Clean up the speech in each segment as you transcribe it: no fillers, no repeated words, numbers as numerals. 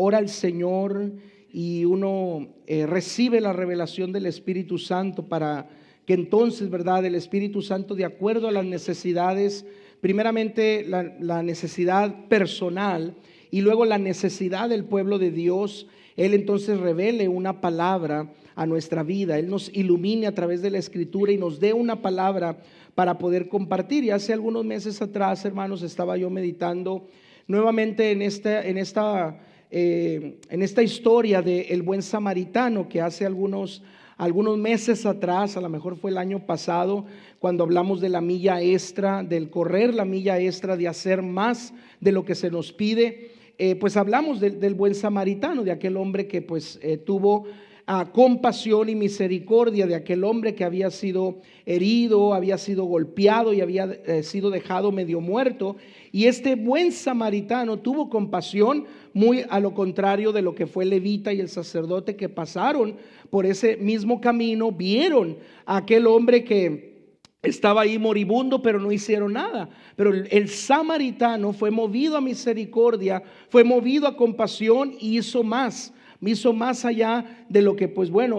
ora al Señor y uno recibe la revelación del Espíritu Santo para que entonces, ¿verdad?, el Espíritu Santo, de acuerdo a las necesidades, primeramente la necesidad personal y luego la necesidad del pueblo de Dios, Él entonces revele una palabra a nuestra vida. Él nos ilumine a través de la Escritura y nos dé una palabra para poder compartir. Y hace algunos meses atrás, hermanos, estaba yo meditando nuevamente en esta historia del buen samaritano, que hace algunos meses atrás, a lo mejor fue el año pasado, cuando hablamos de la milla extra, del correr la milla extra, de hacer más de lo que se nos pide. Pues hablamos del buen samaritano, de aquel hombre que tuvo compasión y misericordia de aquel hombre que había sido herido, había sido golpeado y había sido dejado medio muerto. Y este buen samaritano tuvo compasión, muy a lo contrario de lo que fue el levita y el sacerdote, que pasaron por ese mismo camino, vieron a aquel hombre que estaba ahí moribundo, pero no hicieron nada. Pero el samaritano fue movido a misericordia, fue movido a compasión y hizo más allá de lo que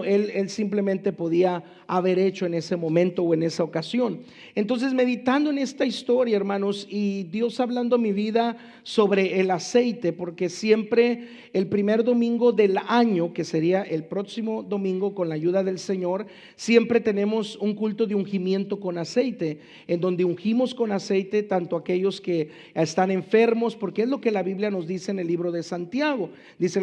él simplemente podía haber hecho en ese momento o en esa ocasión. Entonces, meditando en esta historia, hermanos, y Dios hablando a mi vida sobre el aceite, porque siempre el primer domingo del año, que sería el próximo domingo con la ayuda del Señor, siempre tenemos un culto de ungimiento con aceite, en donde ungimos con aceite tanto aquellos que están enfermos, porque es lo que la Biblia nos dice en el libro de Santiago. Dice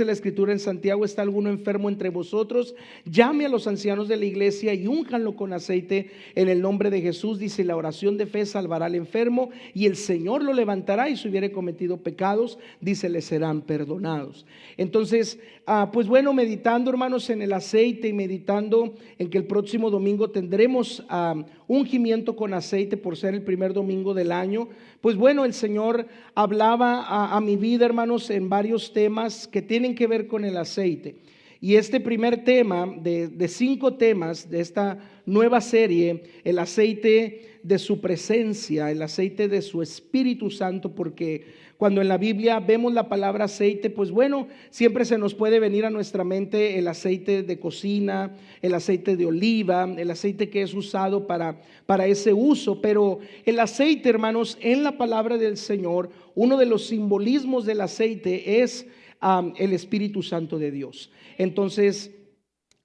la Escritura en Santiago: ¿está alguno enfermo entre vosotros? Llame a los ancianos de la iglesia y únjanlo con aceite en el nombre de Jesús. Dice: la oración de fe salvará al enfermo y el Señor lo levantará, y si hubiere cometido pecados, dice, le serán perdonados. Entonces, meditando, hermanos, en el aceite y meditando en que el próximo domingo tendremos ungimiento con aceite por ser el primer domingo del año, el Señor hablaba a mi vida, hermanos, en varios temas que tienen que ver con el aceite. Y este primer tema de 5 temas de esta nueva serie, el aceite de su presencia, el aceite de su Espíritu Santo, porque cuando en la Biblia vemos la palabra aceite, siempre se nos puede venir a nuestra mente el aceite de cocina, el aceite de oliva, el aceite que es usado para ese uso. Pero el aceite, hermanos, en la palabra del Señor, uno de los simbolismos del aceite es el Espíritu Santo de Dios. Entonces,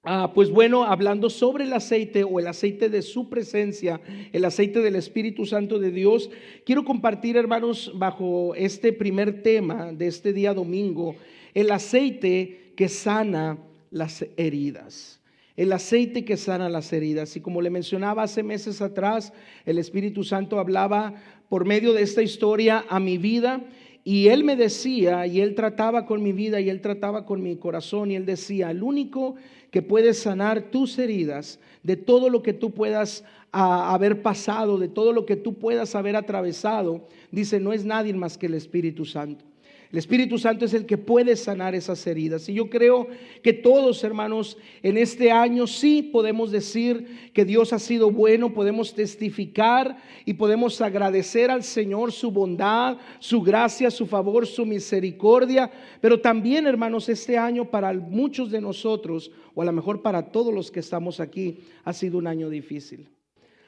hablando sobre el aceite o el aceite de su presencia, el aceite del Espíritu Santo de Dios, quiero compartir, hermanos, bajo este primer tema de este día domingo, el aceite que sana las heridas. El aceite que sana las heridas. Y como le mencionaba hace meses atrás, el Espíritu Santo hablaba por medio de esta historia a mi vida. Y Él me decía, y Él trataba con mi vida, y Él trataba con mi corazón, y Él decía: el único que puede sanar tus heridas, de todo lo que tú puedas haber pasado, de todo lo que tú puedas haber atravesado, dice, no es nadie más que el Espíritu Santo. El Espíritu Santo es el que puede sanar esas heridas. Y yo creo que todos, hermanos, en este año sí podemos decir que Dios ha sido bueno, podemos testificar y podemos agradecer al Señor su bondad, su gracia, su favor, su misericordia. Pero también, hermanos, este año para muchos de nosotros, o a lo mejor para todos los que estamos aquí, ha sido un año difícil.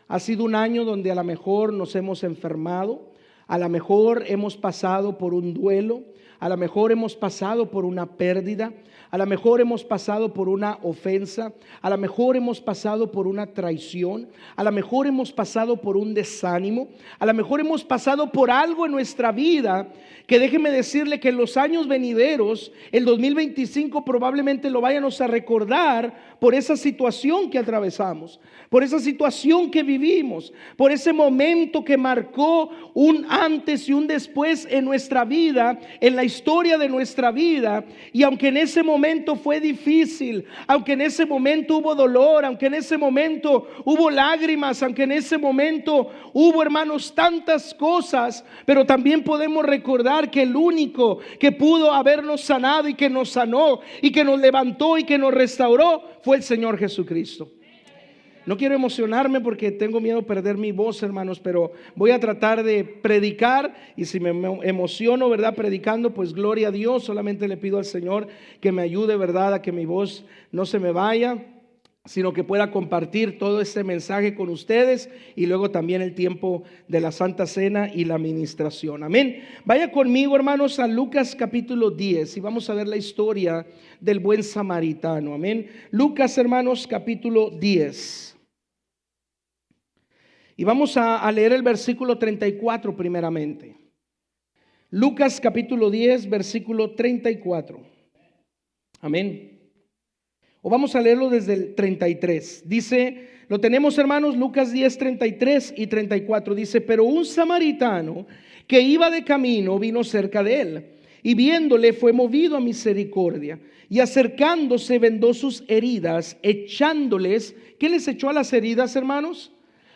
Ha sido un año donde a lo mejor nos hemos enfermado, a lo mejor hemos pasado por un duelo, a lo mejor hemos pasado por una pérdida, a lo mejor hemos pasado por una ofensa, a lo mejor hemos pasado por una traición, a lo mejor hemos pasado por un desánimo, a lo mejor hemos pasado por algo en nuestra vida que, déjeme decirle, que en los años venideros, el 2025 probablemente lo vayamos a recordar por esa situación que atravesamos, por esa situación que vivimos, por ese momento que marcó un antes y un después en nuestra vida, en la historia de nuestra vida. Y aunque en ese momento fue difícil, aunque en ese momento hubo dolor, aunque en ese momento hubo lágrimas, aunque en ese momento hubo, hermanos, tantas cosas, pero también podemos recordar que el único que pudo habernos sanado y que nos sanó y que nos levantó y que nos restauró fue el Señor Jesucristo. No quiero emocionarme porque tengo miedo a perder mi voz, hermanos, pero voy a tratar de predicar, y si me emociono, ¿verdad?, predicando, pues gloria a Dios. Solamente le pido al Señor que me ayude, ¿verdad?, a que mi voz no se me vaya, sino que pueda compartir todo este mensaje con ustedes, y luego también el tiempo de la Santa Cena y la administración. Amén. Vaya conmigo, hermanos, a Lucas capítulo 10 y vamos a ver la historia del buen samaritano. Amén. Lucas, hermanos, capítulo 10. Y vamos a leer el versículo 34 primeramente. Lucas capítulo 10, versículo 34. Amén. O vamos a leerlo desde el 33. Dice, lo tenemos, hermanos, Lucas 10, 33 y 34. Dice, pero un samaritano que iba de camino vino cerca de él, y viéndole fue movido a misericordia, y acercándose vendó sus heridas, echándoles. ¿Qué les echó a las heridas, hermanos?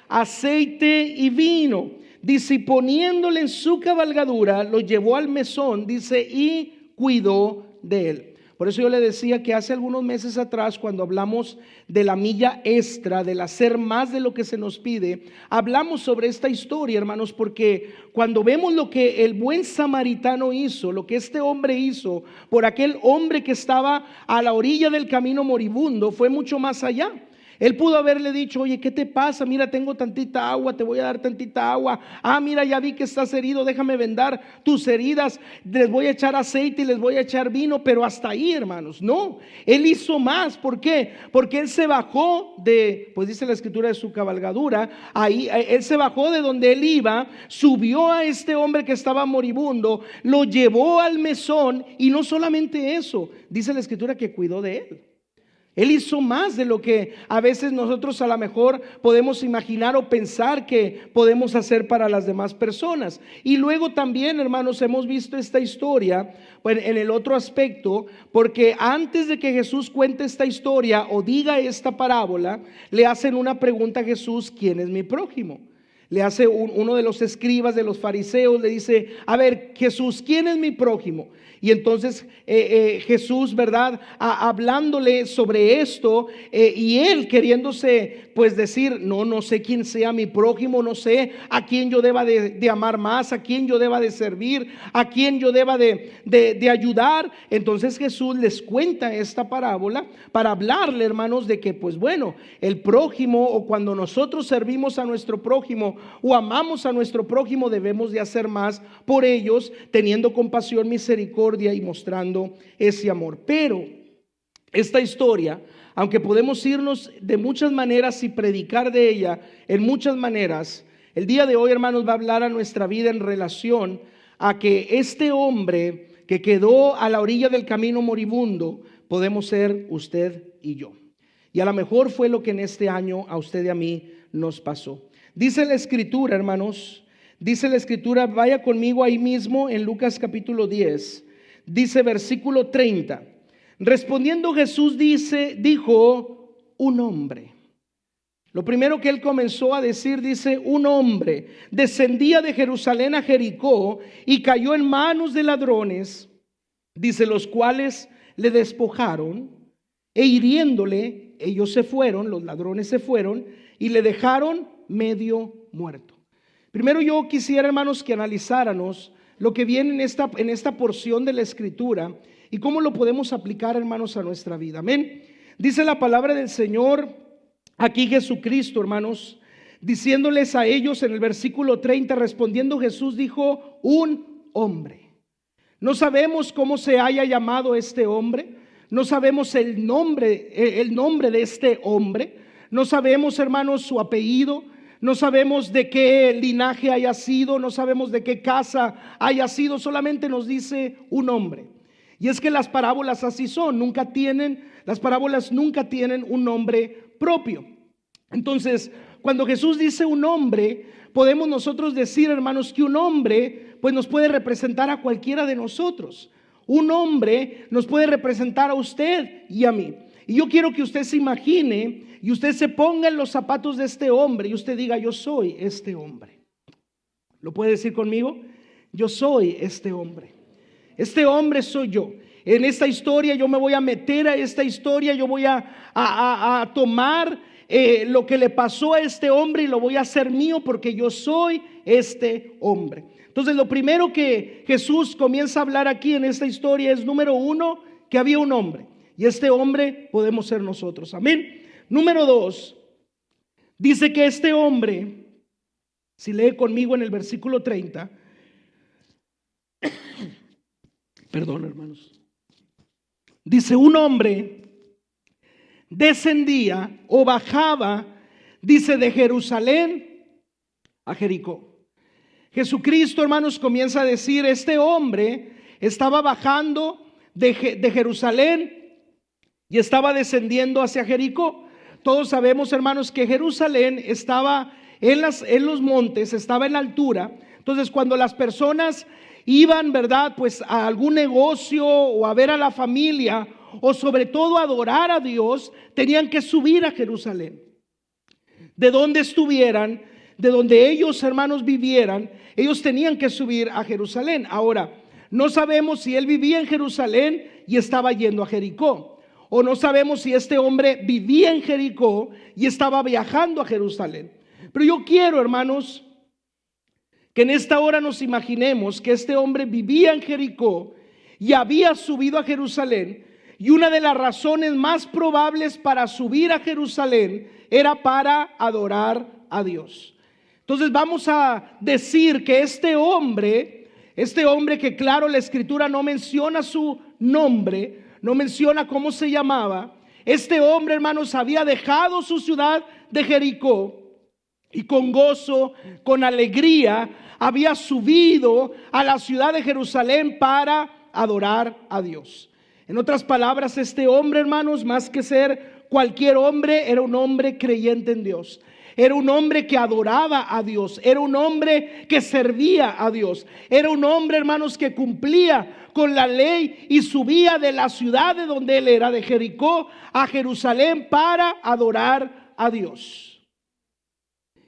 Aceite y vino. Dice, y poniéndole en su cabalgadura, lo llevó al mesón, dice, y cuidó de él. Por eso yo le decía que hace algunos meses atrás, cuando hablamos de la milla extra, del hacer más de lo que se nos pide, hablamos sobre esta historia, hermanos, porque cuando vemos lo que el buen samaritano hizo, lo que este hombre hizo por aquel hombre que estaba a la orilla del camino moribundo, fue mucho más allá. Él pudo haberle dicho, oye, ¿qué te pasa? Mira, tengo tantita agua, te voy a dar tantita agua. Ah, mira, ya vi que estás herido, déjame vendar tus heridas, les voy a echar aceite y les voy a echar vino, pero hasta ahí, hermanos. No, él hizo más. ¿Por qué? Porque él se bajó de, pues dice la escritura, de su cabalgadura. Ahí él se bajó de donde él iba, subió a este hombre que estaba moribundo, lo llevó al mesón, y no solamente eso, dice la escritura que cuidó de él. Él hizo más de lo que a veces nosotros a lo mejor podemos imaginar o pensar que podemos hacer para las demás personas. Y luego también, hermanos, hemos visto esta historia en el otro aspecto, porque antes de que Jesús cuente esta historia o diga esta parábola, le hacen una pregunta a Jesús: ¿quién es mi prójimo? Le hace uno de los escribas, de los fariseos, le dice: a ver, Jesús, ¿quién es mi prójimo? Y entonces Jesús, ¿verdad?, hablándole sobre esto, y él queriéndose pues decir, no sé quién sea mi prójimo, no sé a quién yo deba de amar más, a quién yo deba de servir, a quién yo deba de ayudar. Entonces Jesús les cuenta esta parábola para hablarle, hermanos, de que pues bueno, el prójimo, o cuando nosotros servimos a nuestro prójimo o amamos a nuestro prójimo, debemos de hacer más por ellos, teniendo compasión, misericordia y mostrando ese amor. Pero esta historia, aunque podemos irnos de muchas maneras y predicar de ella en muchas maneras, el día de hoy, hermanos, va a hablar a nuestra vida en relación a que este hombre que quedó a la orilla del camino moribundo podemos ser usted y yo. Y a lo mejor fue lo que en este año a usted y a mí nos pasó. Dice la escritura, hermanos, dice la escritura, vaya conmigo ahí mismo en Lucas capítulo 10. Dice versículo 30, respondiendo Jesús dijo, un hombre. Lo primero que él comenzó a decir, dice, un hombre descendía de Jerusalén a Jericó y cayó en manos de ladrones, dice, los cuales le despojaron, e hiriéndole, ellos se fueron, los ladrones se fueron y le dejaron medio muerto. Primero yo quisiera, hermanos, que analizáramos lo que viene en esta porción de la escritura y cómo lo podemos aplicar, hermanos, a nuestra vida. Amén. Dice la palabra del Señor aquí, Jesucristo, hermanos, diciéndoles a ellos en el versículo 30, respondiendo Jesús dijo, un hombre. No sabemos cómo se haya llamado este hombre, no sabemos el nombre de este hombre, no sabemos, hermanos, su apellido. No sabemos de qué linaje haya sido, no sabemos de qué casa haya sido, solamente nos dice un nombre. Y es que las parábolas así son, las parábolas nunca tienen un nombre propio. Entonces, cuando Jesús dice un hombre, podemos nosotros decir, hermanos, que un hombre pues nos puede representar a cualquiera de nosotros. Un hombre nos puede representar a usted y a mí. Y yo quiero que usted se imagine y usted se ponga en los zapatos de este hombre y usted diga, yo soy este hombre. ¿Lo puede decir conmigo? Yo soy este hombre. Este hombre soy yo. En esta historia yo me voy a meter a esta historia, yo voy a tomar lo que le pasó a este hombre y lo voy a hacer mío porque yo soy este hombre. Entonces lo primero que Jesús comienza a hablar aquí en esta historia es, número uno, que había un hombre. Y este hombre podemos ser nosotros. Amén. Número dos, dice que este hombre, si lee conmigo en el versículo 30, perdón, hermanos, dice: un hombre descendía o bajaba, dice, de Jerusalén a Jericó. Jesucristo, hermanos, comienza a decir: este hombre estaba bajando de Jerusalén y estaba descendiendo hacia Jericó. Todos sabemos, hermanos, que Jerusalén estaba en los montes, estaba en la altura. Entonces, cuando las personas iban, ¿verdad?, pues a algún negocio o a ver a la familia, o sobre todo a adorar a Dios, tenían que subir a Jerusalén. De donde estuvieran, de donde ellos, hermanos, vivieran, ellos tenían que subir a Jerusalén. Ahora, no sabemos si él vivía en Jerusalén y estaba yendo a Jericó, o no sabemos si este hombre vivía en Jericó y estaba viajando a Jerusalén. Pero yo quiero, hermanos, que en esta hora nos imaginemos que este hombre vivía en Jericó y había subido a Jerusalén, y una de las razones más probables para subir a Jerusalén era para adorar a Dios. Entonces vamos a decir que este hombre que, claro, la escritura no menciona su nombre, no menciona cómo se llamaba, este hombre, hermanos, había dejado su ciudad de Jericó y con gozo, con alegría, había subido a la ciudad de Jerusalén para adorar a Dios. En otras palabras, este hombre, hermanos, más que ser cualquier hombre, era un hombre creyente en Dios. Era un hombre que adoraba a Dios. Era un hombre que servía a Dios. Era un hombre, hermanos, que cumplía con la ley y subía de la ciudad de donde él era, de Jericó, a Jerusalén para adorar a Dios.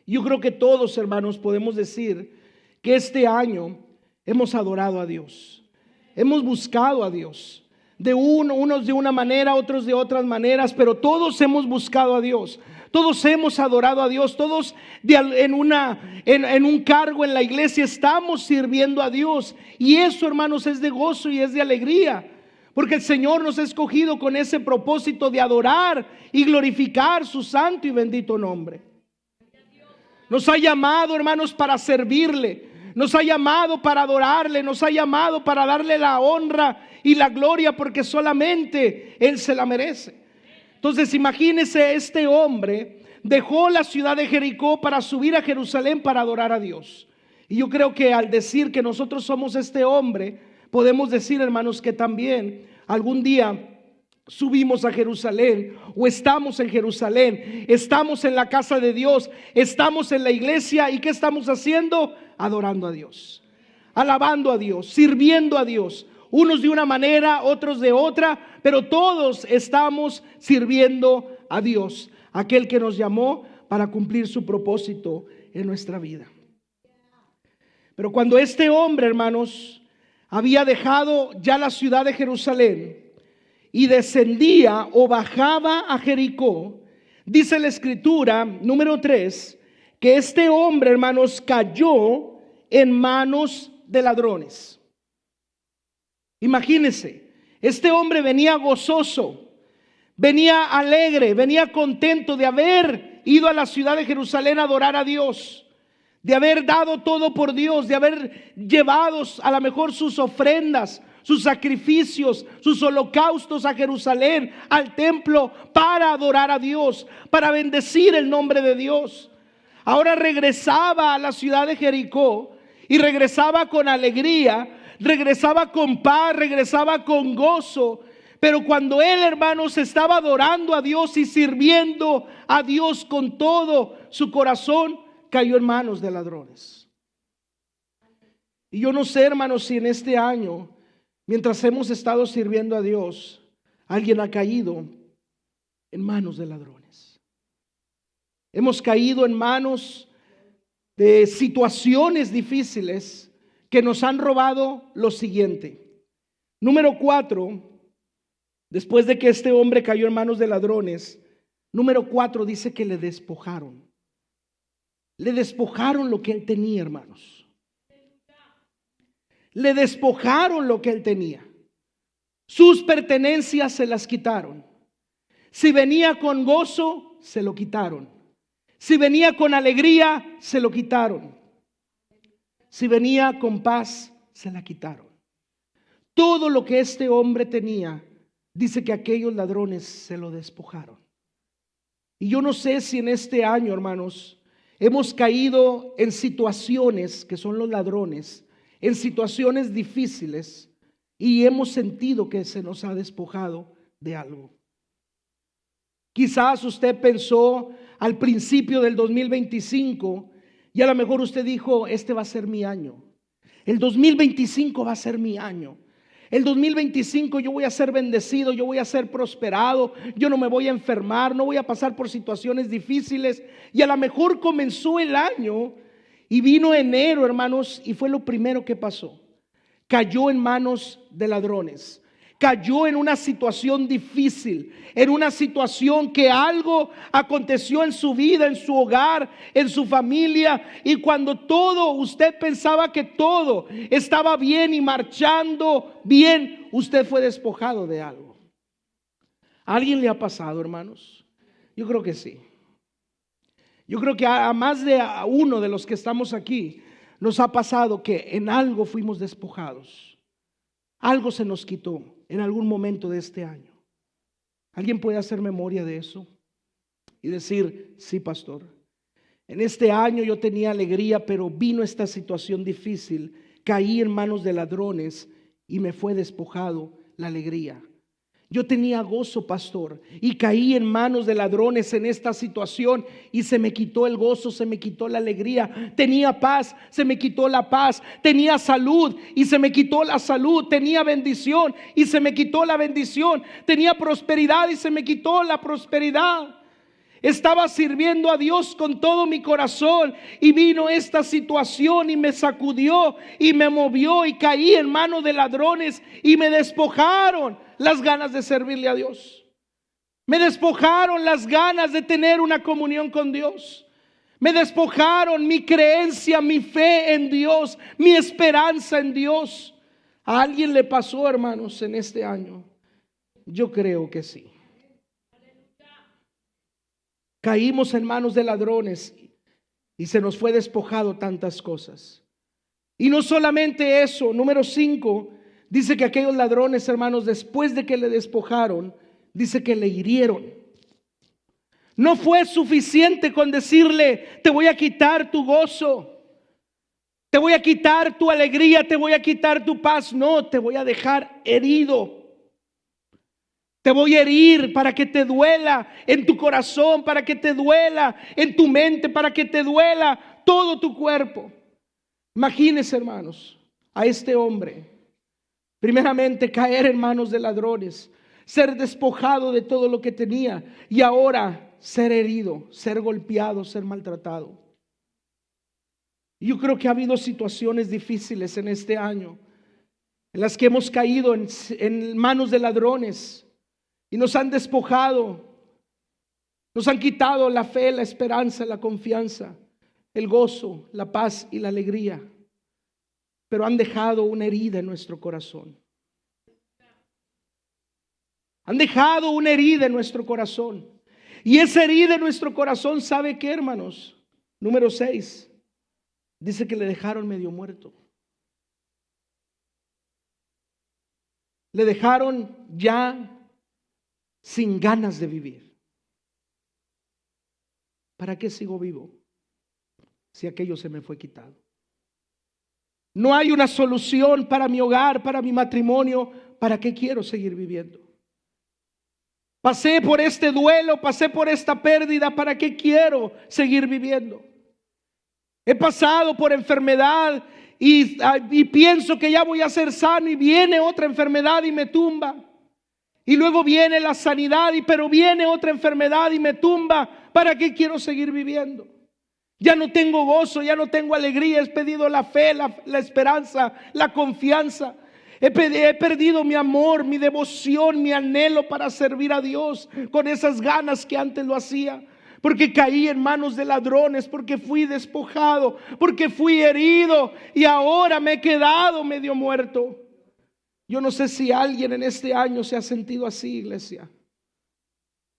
Yo creo que todos, hermanos, podemos decir que este año hemos adorado a Dios. Hemos buscado a Dios. Unos de una manera, otros de otras maneras, pero todos hemos buscado a Dios. Todos hemos adorado a Dios. Todos en un cargo en la iglesia estamos sirviendo a Dios. Y eso, hermanos, es de gozo y es de alegría, porque el Señor nos ha escogido con ese propósito de adorar y glorificar su santo y bendito nombre. Nos ha llamado, hermanos, para servirle. Nos ha llamado para adorarle. Nos ha llamado para darle la honra y la gloria, porque solamente Él se la merece. Entonces imagínense, este hombre dejó la ciudad de Jericó para subir a Jerusalén para adorar a Dios. Y yo creo que al decir que nosotros somos este hombre, podemos decir, hermanos, que también algún día subimos a Jerusalén, o estamos en Jerusalén, estamos en la casa de Dios, estamos en la iglesia. ¿Y qué estamos haciendo? Adorando a Dios, alabando a Dios, sirviendo a Dios. Unos de una manera, otros de otra, pero todos estamos sirviendo a Dios, aquel que nos llamó para cumplir su propósito en nuestra vida. Pero cuando este hombre, hermanos, había dejado ya la ciudad de Jerusalén y descendía o bajaba a Jericó, dice la escritura, número 3, que este hombre, hermanos, cayó en manos de ladrones. Imagínense, este hombre venía gozoso, venía alegre, venía contento de haber ido a la ciudad de Jerusalén a adorar a Dios, de haber dado todo por Dios, de haber llevado a lo mejor sus ofrendas, sus sacrificios, sus holocaustos a Jerusalén, al templo, para adorar a Dios, para bendecir el nombre de Dios. Ahora regresaba a la ciudad de Jericó y regresaba con alegría, regresaba con paz, regresaba con gozo. Pero cuando él, hermanos, estaba adorando a Dios y sirviendo a Dios con todo su corazón, cayó en manos de ladrones. Y yo no sé, hermanos, si en este año, mientras hemos estado sirviendo a Dios, alguien ha caído en manos de ladrones. Hemos caído en manos de situaciones difíciles que nos han robado lo siguiente. Número 4, después de que este hombre cayó en manos de ladrones, Número 4 dice que le despojaron. Le despojaron lo que él tenía, hermanos. Le despojaron lo que él tenía. Sus pertenencias se las quitaron. Si venía con gozo, se lo quitaron. Si venía con alegría, se lo quitaron. Si venía con paz, se la quitaron. Todo lo que este hombre tenía, dice que aquellos ladrones se lo despojaron. Y yo no sé si en este año, hermanos, hemos caído en situaciones que son los ladrones, en situaciones difíciles, y hemos sentido que se nos ha despojado de algo. Quizás usted pensó al principio del 2025 y a lo mejor usted dijo, este va a ser mi año. El 2025 va a ser mi año. El 2025 yo voy a ser bendecido, yo voy a ser prosperado, yo no me voy a enfermar, no voy a pasar por situaciones difíciles. Y a lo mejor comenzó el año y vino enero, hermanos, y fue lo primero que pasó. Cayó en manos de ladrones. Cayó en una situación difícil, en una situación que algo aconteció en su vida, en su hogar, en su familia. Y cuando todo, usted pensaba que todo estaba bien y marchando bien, usted fue despojado de algo. ¿A alguien le ha pasado, hermanos? Yo creo que sí. Yo creo que a más de uno de los que estamos aquí nos ha pasado que en algo fuimos despojados. Algo se nos quitó en algún momento de este año. ¿Alguien puede hacer memoria de eso? Y decir, sí, pastor, en este año yo tenía alegría, pero vino esta situación difícil, caí en manos de ladrones y me fue despojado la alegría. Yo tenía gozo, pastor, y caí en manos de ladrones en esta situación y se me quitó el gozo, se me quitó la alegría. Tenía paz, se me quitó la paz. Tenía salud y se me quitó la salud. Tenía bendición y se me quitó la bendición. Tenía prosperidad y se me quitó la prosperidad. Estaba sirviendo a Dios con todo mi corazón y vino esta situación y me sacudió y me movió y caí en manos de ladrones y me despojaron las ganas de servirle a Dios. Me despojaron las ganas de tener una comunión con Dios. Me despojaron mi creencia, mi fe en Dios, mi esperanza en Dios. ¿A alguien le pasó, hermanos, en este año? Yo creo que sí. Caímos en manos de ladrones y se nos fue despojado tantas cosas. Y no solamente eso, número 5, dice que aquellos ladrones, hermanos, después de que le despojaron, dice que le hirieron. No fue suficiente con decirle, te voy a quitar tu gozo, te voy a quitar tu alegría, te voy a quitar tu paz. No, te voy a dejar herido. Te voy a herir para que te duela en tu corazón, para que te duela en tu mente, para que te duela todo tu cuerpo. Imagínense, hermanos, a este hombre, primeramente caer en manos de ladrones, ser despojado de todo lo que tenía y ahora ser herido, ser golpeado, ser maltratado. Yo creo que ha habido situaciones difíciles en este año en las que hemos caído en manos de ladrones. Y nos han despojado, nos han quitado la fe, la esperanza, la confianza, el gozo, la paz y la alegría. Pero han dejado una herida en nuestro corazón. Han dejado una herida en nuestro corazón. Y esa herida en nuestro corazón, ¿sabe qué, hermanos? Número 6, dice que le dejaron medio muerto. Le dejaron ya sin ganas de vivir. ¿Para qué sigo vivo si aquello se me fue quitado? No hay una solución para mi hogar, para mi matrimonio. ¿Para qué quiero seguir viviendo? Pasé por este duelo, pasé por esta pérdida. ¿Para qué quiero seguir viviendo? He pasado por enfermedad y pienso que ya voy a ser sano y viene otra enfermedad y me tumba. Y luego viene la sanidad, pero viene otra enfermedad y me tumba. ¿Para qué quiero seguir viviendo? Ya no tengo gozo, ya no tengo alegría. He perdido la fe, la esperanza, la confianza. He perdido mi amor, mi devoción, mi anhelo para servir a Dios con esas ganas que antes lo hacía. Porque caí en manos de ladrones, porque fui despojado, porque fui herido y ahora me he quedado medio muerto. Yo no sé si alguien en este año se ha sentido así, iglesia.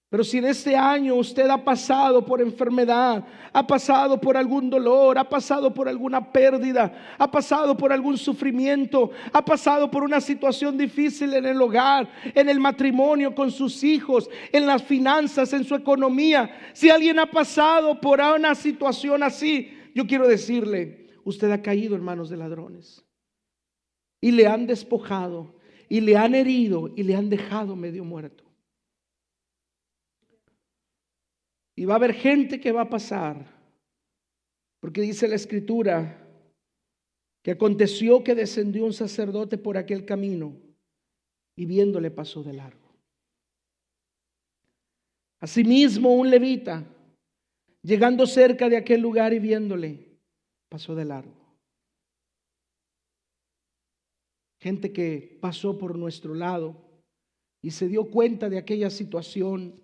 Pero si en este año usted ha pasado por enfermedad, ha pasado por algún dolor, ha pasado por alguna pérdida, ha pasado por algún sufrimiento, ha pasado por una situación difícil en el hogar, en el matrimonio con sus hijos, en las finanzas, en su economía, si alguien ha pasado por una situación así, yo quiero decirle, usted ha caído en manos de ladrones y le han despojado y le han herido y le han dejado medio muerto. Y va a haber gente que va a pasar, porque dice la Escritura que aconteció que descendió un sacerdote por aquel camino y viéndole pasó de largo. Asimismo un levita, llegando cerca de aquel lugar y viéndole, pasó de largo. Gente que pasó por nuestro lado y se dio cuenta de aquella situación,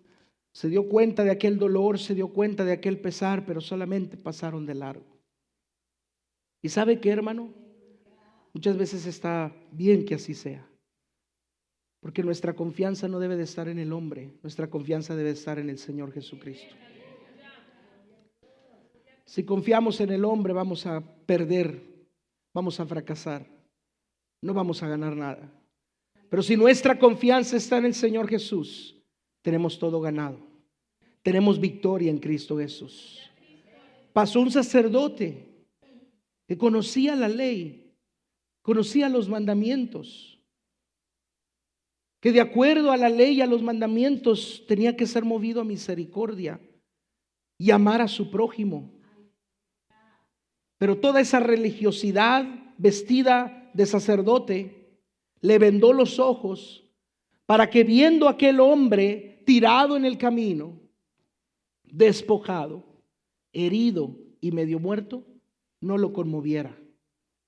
se dio cuenta de aquel dolor, se dio cuenta de aquel pesar, pero solamente pasaron de largo. ¿Y sabe qué, hermano? Muchas veces está bien que así sea, porque nuestra confianza no debe de estar en el hombre, nuestra confianza debe estar en el Señor Jesucristo. Si confiamos en el hombre, vamos a perder, vamos a fracasar, no vamos a ganar nada. Pero si nuestra confianza está en el Señor Jesús, tenemos todo ganado. Tenemos victoria en Cristo Jesús. Pasó un sacerdote que conocía la ley, conocía los mandamientos, que de acuerdo a la ley y a los mandamientos tenía que ser movido a misericordia y amar a su prójimo. Pero toda esa religiosidad vestida de sacerdote le vendó los ojos para que, viendo a aquel hombre tirado en el camino, despojado, herido y medio muerto, no lo conmoviera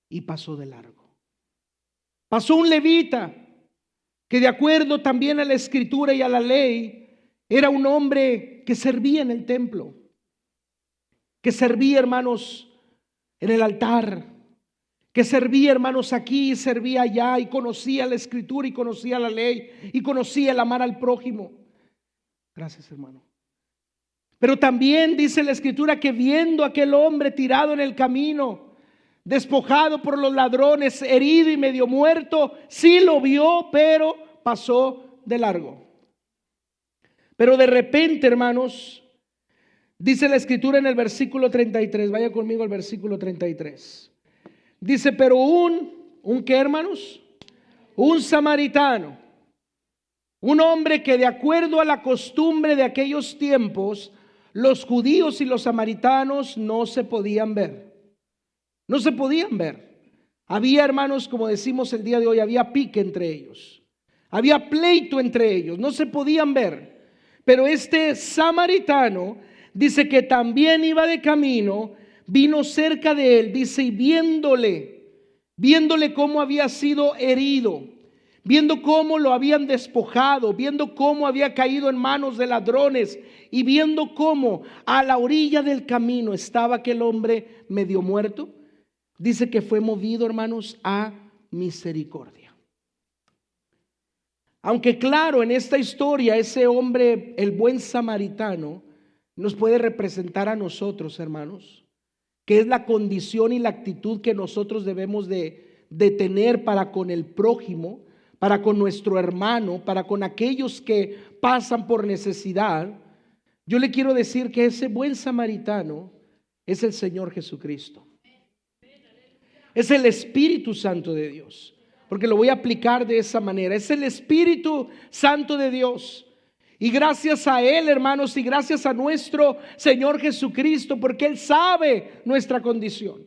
y pasó de largo. Pasó un levita que, de acuerdo también a la Escritura y a la ley, era un hombre que servía en el templo, que servía, hermanos, en el altar, que servía, hermanos, aquí y servía allá, y conocía la Escritura y conocía la ley y conocía el amar al prójimo. Gracias, hermano. Pero también dice la Escritura que viendo a aquel hombre tirado en el camino, despojado por los ladrones, herido y medio muerto, sí lo vio, pero pasó de largo. Pero de repente, hermanos, dice la Escritura en el versículo 33, vaya conmigo al versículo 33. Dice, pero ¿un qué, hermanos? Un samaritano, un hombre que de acuerdo a la costumbre de aquellos tiempos, los judíos y los samaritanos no se podían ver. No se podían ver. Había, hermanos, como decimos el día de hoy, había pique entre ellos. Había pleito entre ellos. No se podían ver. Pero este samaritano dice que también iba de camino, vino cerca de él, dice, y viéndole cómo había sido herido, viendo cómo lo habían despojado, viendo cómo había caído en manos de ladrones y viendo cómo a la orilla del camino estaba aquel hombre medio muerto, dice que fue movido, hermanos, a misericordia. Aunque claro, en esta historia ese hombre, el buen samaritano, nos puede representar a nosotros, hermanos, que es la condición y la actitud que nosotros debemos de tener para con el prójimo, para con nuestro hermano, para con aquellos que pasan por necesidad. Yo le quiero decir que ese buen samaritano es el Señor Jesucristo. Es el Espíritu Santo de Dios, porque lo voy a aplicar de esa manera. Es el Espíritu Santo de Dios. Y gracias a Él, hermanos, y gracias a nuestro Señor Jesucristo, porque Él sabe nuestra condición.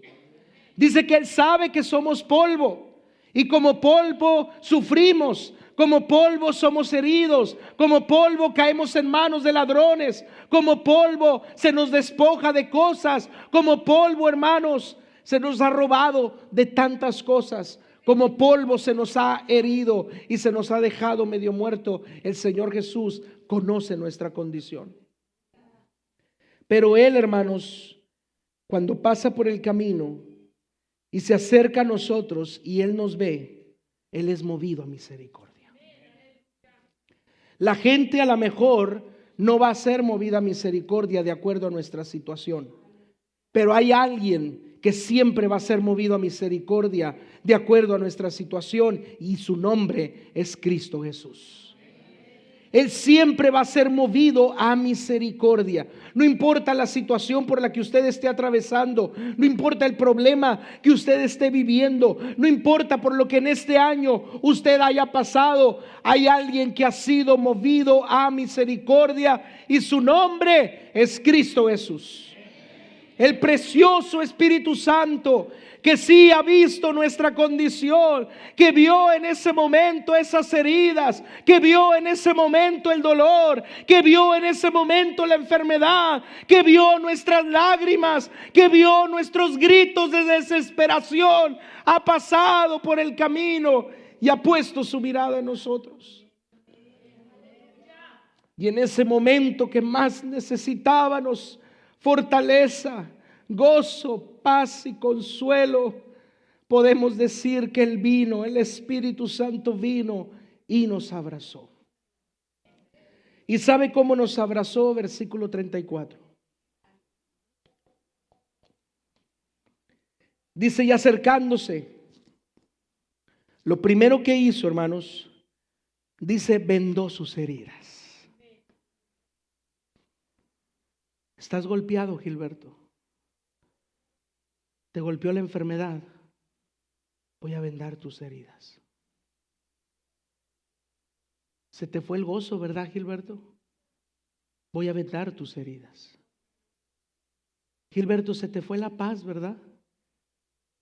Dice que Él sabe que somos polvo. Y como polvo sufrimos, como polvo somos heridos, como polvo caemos en manos de ladrones, como polvo se nos despoja de cosas, como polvo, hermanos, se nos ha robado de tantas cosas. Como polvo se nos ha herido y se nos ha dejado medio muerto. El Señor Jesús conoce nuestra condición. Pero Él, hermanos, cuando pasa por el camino y se acerca a nosotros y Él nos ve, Él es movido a misericordia. La gente a lo mejor no va a ser movida a misericordia de acuerdo a nuestra situación, pero hay alguien que siempre va a ser movido a misericordia de acuerdo a nuestra situación, y su nombre es Cristo Jesús. Él siempre va a ser movido a misericordia. No importa la situación por la que usted esté atravesando, no importa el problema que usted esté viviendo, no importa por lo que en este año usted haya pasado, hay alguien que ha sido movido a misericordia y su nombre es Cristo Jesús. El precioso Espíritu Santo, que sí ha visto nuestra condición, que vio en ese momento esas heridas, que vio en ese momento el dolor, que vio en ese momento la enfermedad, que vio nuestras lágrimas, que vio nuestros gritos de desesperación, ha pasado por el camino y ha puesto su mirada en nosotros. Y en ese momento que más necesitábamos fortaleza, gozo, paz y consuelo, podemos decir que Él vino, el Espíritu Santo vino y nos abrazó. ¿Y sabe cómo nos abrazó? Versículo 34. Dice, y acercándose, lo primero que hizo, hermanos, dice, vendó sus heridas. ¿Estás golpeado, Gilberto? ¿Te golpeó la enfermedad? Voy a vendar tus heridas. ¿Se te fue el gozo, verdad, Gilberto? Voy a vendar tus heridas. Gilberto, se te fue la paz, ¿verdad?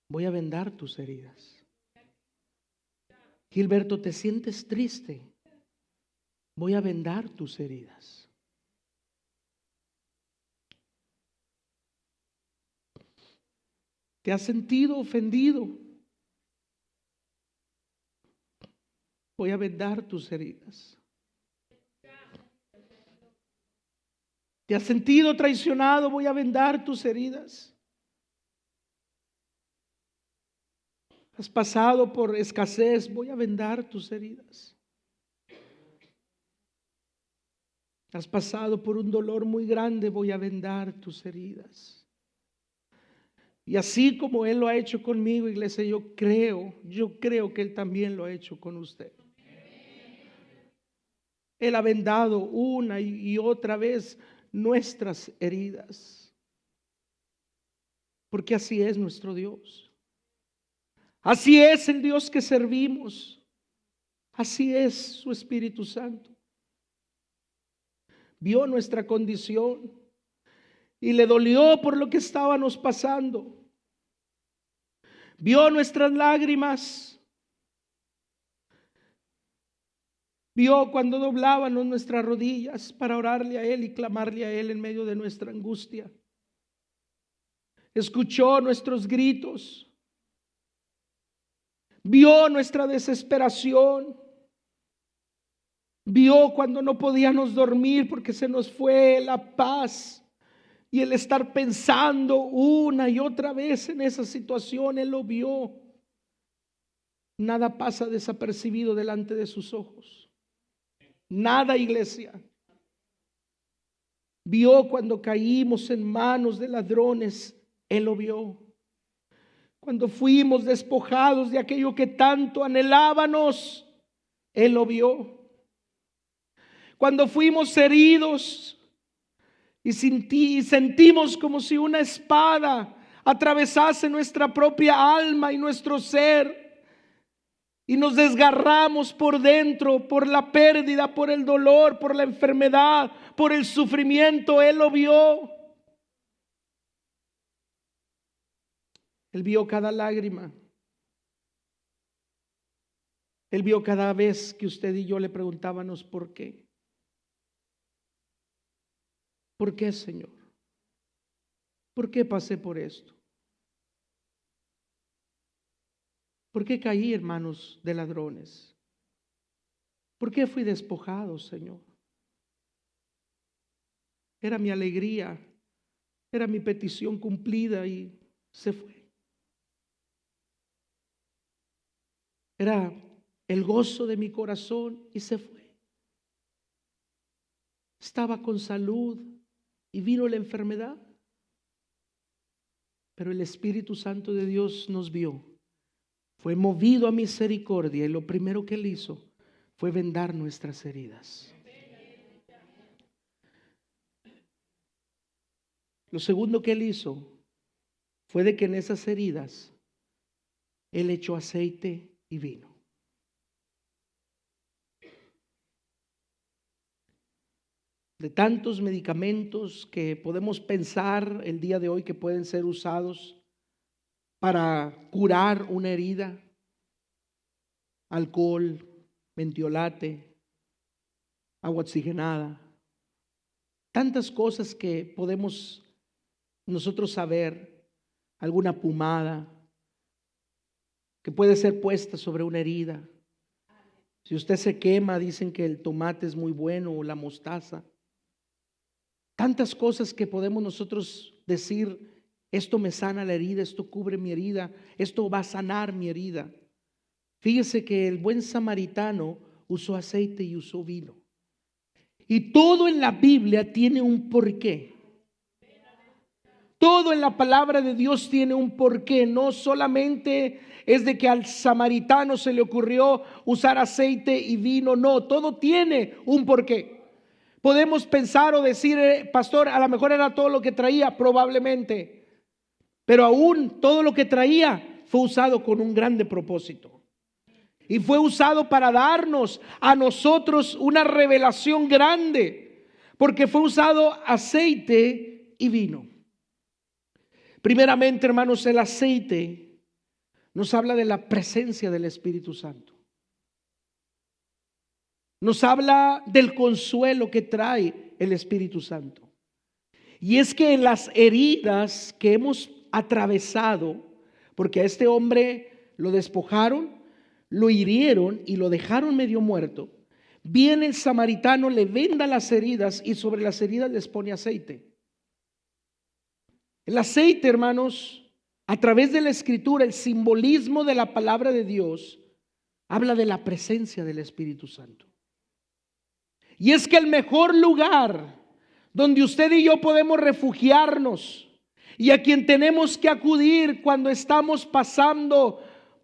Voy a vendar tus heridas. Gilberto, ¿te sientes triste? Voy a vendar tus heridas. ¿Te has sentido ofendido? Voy a vendar tus heridas. ¿Te has sentido traicionado? Voy a vendar tus heridas. ¿Has pasado por escasez? Voy a vendar tus heridas. ¿Has pasado por un dolor muy grande? Voy a vendar tus heridas. Y así como Él lo ha hecho conmigo, iglesia, yo creo que Él también lo ha hecho con usted. Él ha vendado una y otra vez nuestras heridas. Porque así es nuestro Dios. Así es el Dios que servimos. Así es su Espíritu Santo. Vio nuestra condición y le dolió por lo que estábamos pasando. Vio nuestras lágrimas. Vio cuando doblábamos nuestras rodillas para orarle a Él y clamarle a Él en medio de nuestra angustia. Escuchó nuestros gritos. Vio nuestra desesperación. Vio cuando no podíamos dormir porque se nos fue la paz. Y el estar pensando una y otra vez en esa situación, Él lo vio. Nada pasa desapercibido delante de sus ojos. Nada, iglesia. Vio cuando caímos en manos de ladrones, Él lo vio. Cuando fuimos despojados de aquello que tanto anhelábamos, Él lo vio. Cuando fuimos heridos y sentimos como si una espada atravesase nuestra propia alma y nuestro ser, y nos desgarramos por dentro, por la pérdida, por el dolor, por la enfermedad, por el sufrimiento, Él lo vio. Él vio cada lágrima. Él vio cada vez que usted y yo le preguntábamos por qué. ¿Por qué, Señor? ¿Por qué pasé por esto? ¿Por qué caí en manos de ladrones? ¿Por qué fui despojado, Señor? Era mi alegría, era mi petición cumplida y se fue. Era el gozo de mi corazón y se fue. Estaba con salud y vino la enfermedad. Pero el Espíritu Santo de Dios nos vio. Fue movido a misericordia y lo primero que Él hizo fue vendar nuestras heridas. Lo segundo que Él hizo fue de que en esas heridas Él echó aceite y vino. De tantos medicamentos que podemos pensar el día de hoy que pueden ser usados para curar una herida, alcohol, mentiolate, agua oxigenada, tantas cosas que podemos nosotros saber, alguna pomada que puede ser puesta sobre una herida. Si usted se quema, dicen que el tomate es muy bueno o la mostaza. Tantas cosas que podemos nosotros decir, esto me sana la herida, esto cubre mi herida, esto va a sanar mi herida. Fíjese que el buen samaritano usó aceite y usó vino. Y todo en la Biblia tiene un porqué. Todo en la palabra de Dios tiene un porqué. No solamente es de que al samaritano se le ocurrió usar aceite y vino. No, todo tiene un porqué. Podemos pensar o decir, pastor, a lo mejor era todo lo que traía, probablemente. Pero aún todo lo que traía fue usado con un grande propósito. Y fue usado para darnos a nosotros una revelación grande. Porque fue usado aceite y vino. Primeramente, hermanos, el aceite nos habla de la presencia del Espíritu Santo. Nos habla del consuelo que trae el Espíritu Santo. Y es que en las heridas que hemos atravesado, porque a este hombre lo despojaron, lo hirieron y lo dejaron medio muerto, viene el samaritano, le venda las heridas y sobre las heridas les pone aceite. El aceite, hermanos, a través de la Escritura, el simbolismo de la palabra de Dios, habla de la presencia del Espíritu Santo. Y es que el mejor lugar donde usted y yo podemos refugiarnos y a quien tenemos que acudir cuando estamos pasando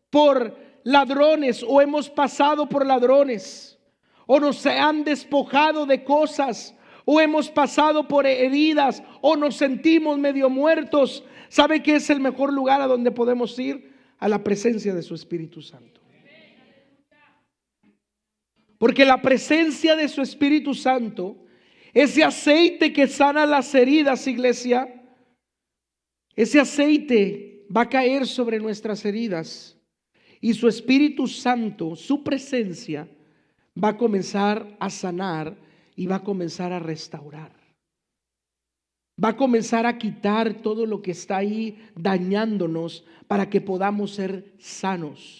por ladrones o hemos pasado por ladrones o nos han despojado de cosas o hemos pasado por heridas o nos sentimos medio muertos, ¿sabe qué es el mejor lugar a donde podemos ir? A la presencia de su Espíritu Santo. Porque la presencia de su Espíritu Santo, ese aceite que sana las heridas, iglesia, ese aceite va a caer sobre nuestras heridas y su Espíritu Santo, su presencia, va a comenzar a sanar y va a comenzar a restaurar. Va a comenzar a quitar todo lo que está ahí dañándonos para que podamos ser sanos.